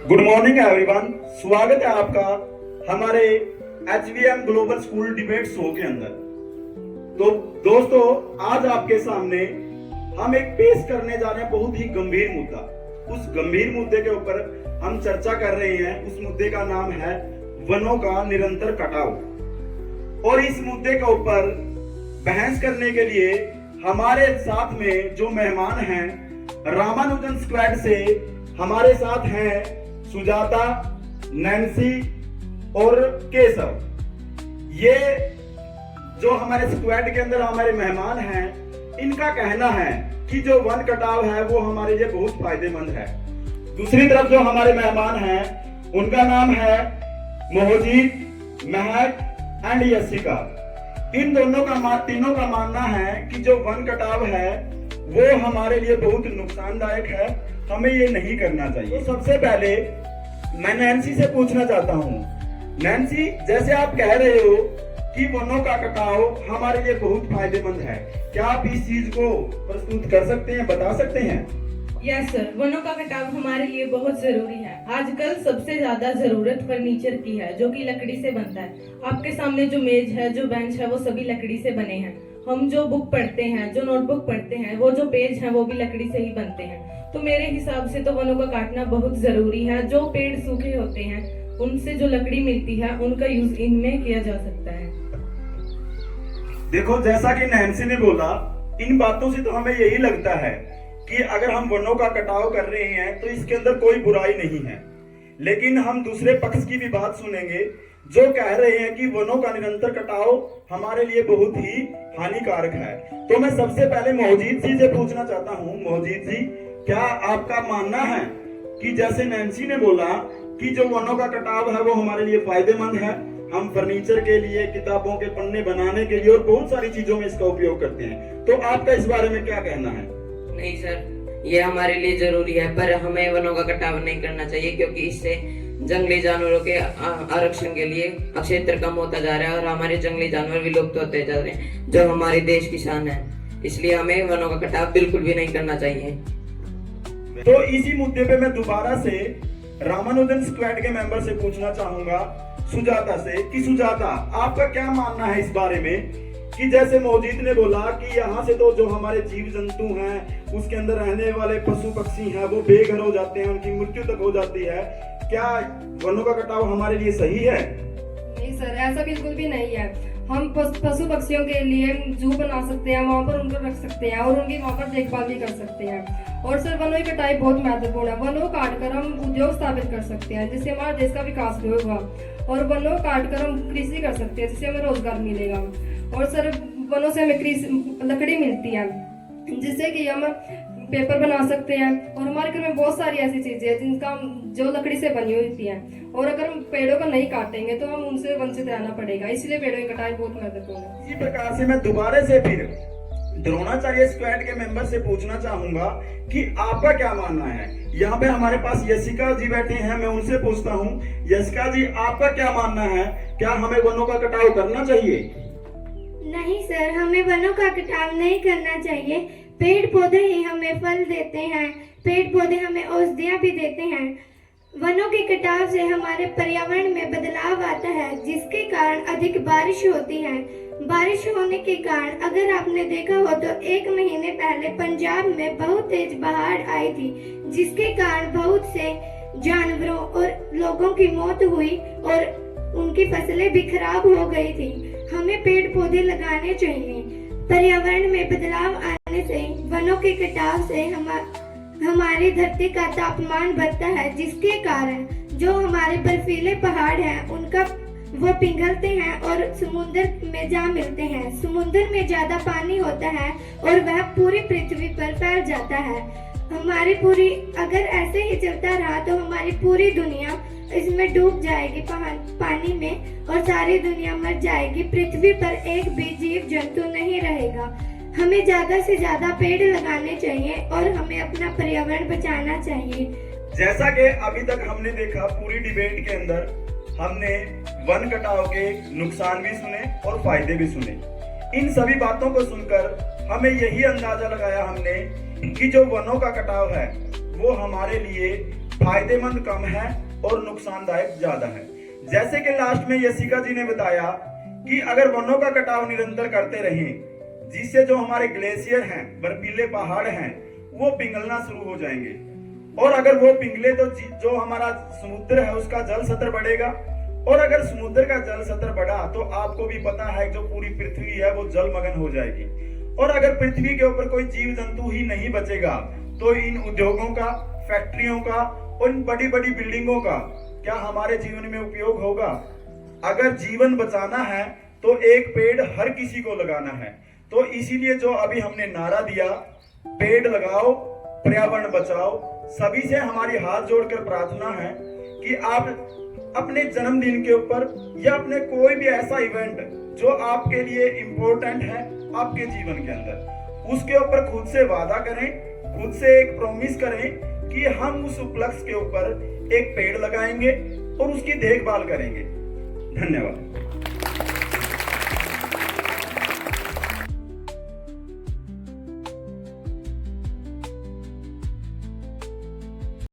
Good morning everyone, स्वागत है आपका हमारे HVM global school debate show के अंदर। तो दोस्तों, आज आपके सामने हम एक पेश करने जा रहे हैं बहुत ही गंभीर मुद्दा। उस गंभीर मुद्दे के ऊपर हम चर्चा कर रहे हैं। उस मुद्दे का नाम है वनों का निरंतर कटाव। और इस मुद्दे के ऊपर बहस करने के लिए हमारे साथ में जो मेहमान हैं, रामानुजन स्क्वाड से हमारे साथ हैं सुजाता, नैन्सी और केशव। ये जो हमारे स्क्वाड के अंदर हमारे मेहमान हैं, इनका कहना है कि जो वन कटाव है वो हमारे लिए बहुत फायदेमंद है। दूसरी तरफ जो हमारे मेहमान हैं, उनका नाम है मोहजीत, महक एंड यशिका। इन तीनों का मानना है कि जो वन कटाव है वो हमारे लिए बहुत नुकसानदायक है, हमें ये नहीं करना चाहिए। तो सबसे पहले मैं नैन्सी से पूछना चाहता हूँ, नैन्सी, जैसे आप कह रहे हो कि वनों का कटाव हमारे लिए बहुत फायदेमंद है, क्या आप इस चीज को प्रस्तुत कर सकते हैं, बता सकते हैं? यस सर, वनों का कटाव हमारे लिए बहुत जरूरी है। आजकल सबसे ज्यादा जरूरत फर्नीचर की है, जो कि लकड़ी से बनता है। आपके सामने जो मेज है, जो बेंच है, वो सभी लकड़ी से बने हैं। हम जो बुक पढ़ते हैं, जो नोटबुक पढ़ते हैं, वो जो पेज हैं, वो भी लकड़ी से ही बनते हैं। तो मेरे हिसाब से तो वनों का काटना बहुत जरूरी है। जो पेड़ सूखे होते हैं, उनसे जो लकड़ी मिलती है, उनका यूज इनमें किया जा सकता है। देखो, जैसा कि नैन्सी ने बोला, इन बातों से तो हमें यही लगता है कि अगर हम वनों का कटाव कर रहे हैं तो इसके अंदर कोई बुराई नहीं है। लेकिन हम दूसरे पक्ष की भी बात सुनेंगे, जो कह रहे हैं कि वनों का निरंतर कटाव हमारे लिए बहुत ही हानिकारक है। तो मैं सबसे पहले मोहजीत जी से पूछना चाहता हूँ, मोहजीत जी, क्या आपका मानना है कि जैसे नैन्सी ने बोला कि जो वनों का कटाव है वो हमारे लिए फायदेमंद है, हम फर्नीचर के लिए, किताबों के पन्ने बनाने के लिए और बहुत सारी चीजों में इसका उपयोग करते हैं, तो आपका इस बारे में क्या कहना है? नहीं सर, ये हमारे लिए जरूरी है, पर हमें वनों का कटाव नहीं करना चाहिए, क्योंकि इससे जंगली जानवरों के आरक्षण के लिए क्षेत्र कम होता जा रहा है और हमारे जंगली जानवर विलुप्त होते जा रहे हैं, जो हमारे देश की शान है। इसलिए हमें वनों का कटाव बिल्कुल भी नहीं करना चाहिए। तो इसी मुद्दे पे मैं दोबारा से रामानुजन स्क्वाड के मेंबर से पूछना चाहूंगा, सुजाता से, कि सुजाता, आपका क्या मानना है इस बारे में कि जैसे मोहजीत ने बोला कि यहाँ से तो जो हमारे जीव जंतु हैं, उसके अंदर रहने वाले पशु पक्षी हैं, वो बेघर हो जाते हैं, उनकी मृत्यु तक हो जाती है, क्या वनों का कटाव हमारे लिए सही है? नहीं सर, ऐसा बिल्कुल भी नहीं है। हम पशु पक्षियों के लिए जू बना सकते हैं, वहाँ पर उनको रख सकते हैं और उनकी वहाँ पर देखभाल भी कर सकते हैं। और सर, वनों की कटाई बहुत महत्वपूर्ण है। वनों काट कर हम उद्योग स्थापित कर सकते हैं, जिससे हमारे देश का विकास भी होगा। और वनों काट कर हम कृषि कर सकते हैं, जिससे हमें रोजगार मिलेगा। और सर, वनों से हमें लकड़ी मिलती है, जिससे कि हम पेपर बना सकते हैं। और हमारे घर में बहुत सारी ऐसी चीजें हैं जिनका जो लकड़ी से बनी होती हैं, और अगर हम पेड़ों को नहीं काटेंगे तो हम उनसे वंचित रहना पड़ेगा। इसलिए पेड़ों की कटाई बहुत महत्वपूर्ण है। इसी प्रकार से मैं दोबारा से फिर द्रोणाचार्य स्क्वाड के मेंबर से पूछना चाहूंगा कि आपका क्या मानना है। यहाँ पे हमारे पास यशिका जी बैठे हैं, मैं उनसे पूछता हूँ, यशिका जी, आपका क्या मानना है, क्या हमें वनों का कटाव करना चाहिए? नहीं सर, हमें वनों का कटाव नहीं करना चाहिए। पेड़ पौधे ही हमें फल देते हैं, पेड़ पौधे हमें औषधियाँ भी देते हैं। वनों के कटाव से हमारे पर्यावरण में बदलाव आता है, जिसके कारण अधिक बारिश होती है। बारिश होने के कारण अगर आपने देखा हो तो 1 महीने पहले पंजाब में बहुत तेज बाढ़ आई थी, जिसके कारण बहुत से जानवरों और लोगों की मौत हुई और उनकी फसलें भी खराब हो गई थी। हमें पेड़ पौधे लगाने चाहिए। पर्यावरण में बदलाव आने से, वनों के कटाव से हमारी धरती का तापमान बढ़ता है, जिसके कारण जो हमारे बर्फीले पहाड़ हैं उनका वो पिघलते हैं और समुद्र में जा मिलते हैं। समुद्र में ज्यादा पानी होता है और वह पूरी पृथ्वी पर फैल जाता है। अगर ऐसे ही चलता रहा तो हमारी पूरी दुनिया इसमें डूब जाएगी पानी में, और सारी दुनिया मर जाएगी। पृथ्वी पर एक भी जीव जंतु नहीं रहेगा। हमें ज्यादा से ज्यादा पेड़ लगाने चाहिए और हमें अपना पर्यावरण बचाना चाहिए। जैसा कि अभी तक हमने देखा, पूरी डिबेट के अंदर हमने वन कटाव के नुकसान भी सुने और फायदे भी सुने। इन सभी बातों को सुनकर हमें यही अंदाजा लगाया हमने कि जो वनों का कटाव है वो हमारे लिए फायदेमंद कम है और नुकसानदायक ज्यादा है। जैसे कि लास्ट में यशिका जी ने बताया कि अगर वनों का कटाव निरंतर करते रहें, जिससे जो हमारे ग्लेशियर हैं, बर्फीले पहाड़ हैं, वो पिघलना शुरू हो जाएंगे, और अगर वो पिघले तो जो हमारा समुद्र है उसका जल स्तर बढ़ेगा, और अगर समुद्र का जल स्तर बढ़ा तो आपको भी पता है जो पूरी पृथ्वी है वो जलमग्न हो जाएगी, और अगर पृथ्वी के ऊपर कोई जीव जंतु ही नहीं बचेगा तो इन उद्योगों का, फैक्ट्रियों का और इन बड़ी बड़ी बिल्डिंगों का क्या हमारे जीवन में उपयोग होगा? अगर जीवन बचाना है तो एक पेड़ हर किसी को लगाना है। तो इसीलिए जो अभी हमने नारा दिया, पेड़ लगाओ पर्यावरण बचाओ, सभी से हमारी हाथ जोड़कर प्रार्थना है कि आप अपने जन्मदिन के ऊपर या अपने कोई भी ऐसा इवेंट जो आपके लिए इम्पोर्टेंट है आपके जीवन के अंदर, उसके ऊपर खुद से वादा करें, खुद से एक प्रॉमिस करें कि हम उस उपलक्ष्य के ऊपर एक पेड़ लगाएंगे और उसकी देखभाल करेंगे। धन्यवाद।